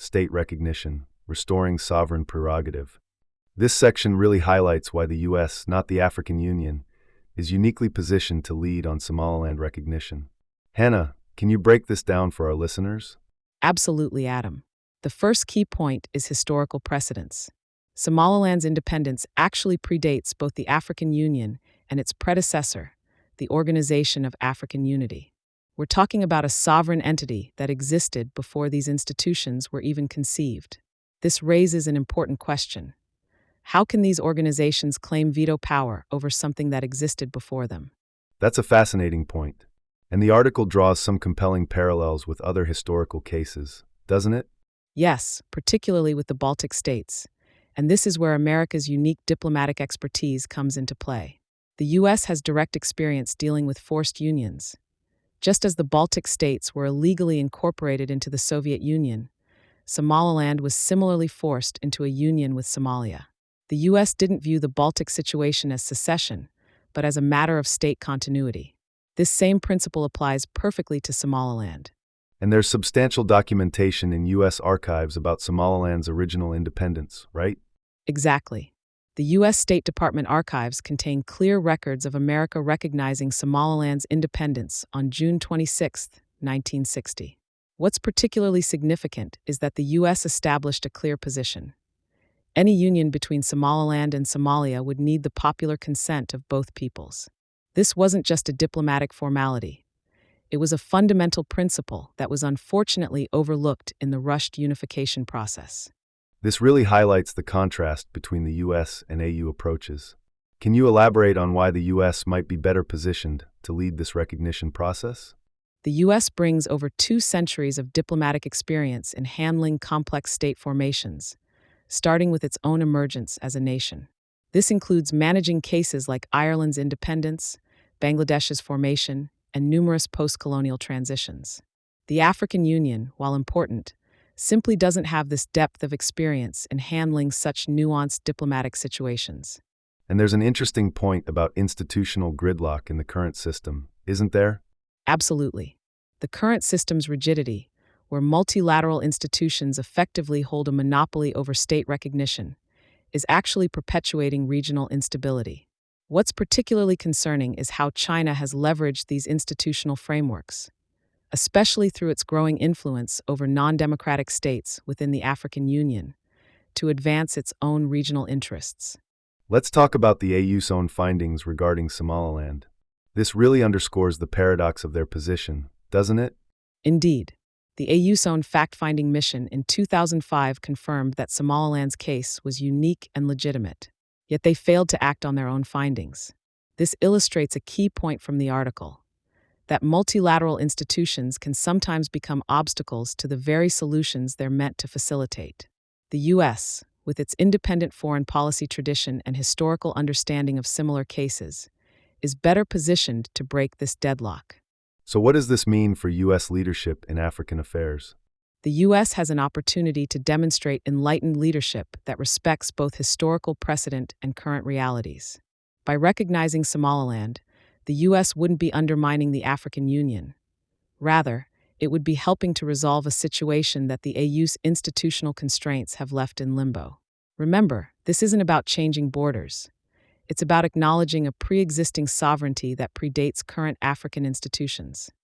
state recognition, restoring sovereign prerogative. This section really highlights why the U.S., not the African Union, is uniquely positioned to lead on Somaliland recognition. Hannah, can you break this down for our listeners? Absolutely, Adam. The first key point is historical precedence. Somaliland's independence actually predates both the African Union and its predecessor, the Organization of African Unity. We're talking about a sovereign entity that existed before these institutions were even conceived. This raises an important question. How can these organizations claim veto power over something that existed before them? That's a fascinating point. And the article draws some compelling parallels with other historical cases, doesn't it? Yes, particularly with the Baltic states. And this is where America's unique diplomatic expertise comes into play. The U.S. has direct experience dealing with forced unions. Just as the Baltic states were illegally incorporated into the Soviet Union, Somaliland was similarly forced into a union with Somalia. The U.S. didn't view the Baltic situation as secession, but as a matter of state continuity. This same principle applies perfectly to Somaliland. And there's substantial documentation in U.S. archives about Somaliland's original independence, right? Exactly. The U.S. State Department archives contain clear records of America recognizing Somaliland's independence on June 26, 1960. What's particularly significant is that the U.S. established a clear position. Any union between Somaliland and Somalia would need the popular consent of both peoples. This wasn't just a diplomatic formality. It was a fundamental principle that was unfortunately overlooked in the rushed unification process. This really highlights the contrast between the U.S. and AU approaches. Can you elaborate on why the U.S. might be better positioned to lead this recognition process? The U.S. brings over 2 centuries of diplomatic experience in handling complex state formations, starting with its own emergence as a nation. This includes managing cases like Ireland's independence, Bangladesh's formation, and numerous post-colonial transitions. The African Union, while important, simply doesn't have this depth of experience in handling such nuanced diplomatic situations. And there's an interesting point about institutional gridlock in the current system, isn't there? Absolutely. The current system's rigidity, where multilateral institutions effectively hold a monopoly over state recognition, is actually perpetuating regional instability. What's particularly concerning is how China has leveraged these institutional frameworks, especially through its growing influence over non-democratic states within the African Union, to advance its own regional interests. Let's talk about the AU's own findings regarding Somaliland. This really underscores the paradox of their position, doesn't it? Indeed. The AU's own fact-finding mission in 2005 confirmed that Somaliland's case was unique and legitimate, yet they failed to act on their own findings. This illustrates a key point from the article, that multilateral institutions can sometimes become obstacles to the very solutions they're meant to facilitate. The U.S., with its independent foreign policy tradition and historical understanding of similar cases, is better positioned to break this deadlock. So what does this mean for U.S. leadership in African affairs? The U.S. has an opportunity to demonstrate enlightened leadership that respects both historical precedent and current realities. By recognizing Somaliland, the U.S. wouldn't be undermining the African Union. Rather, it would be helping to resolve a situation that the AU's institutional constraints have left in limbo. Remember, this isn't about changing borders. It's about acknowledging a pre-existing sovereignty that predates current African institutions.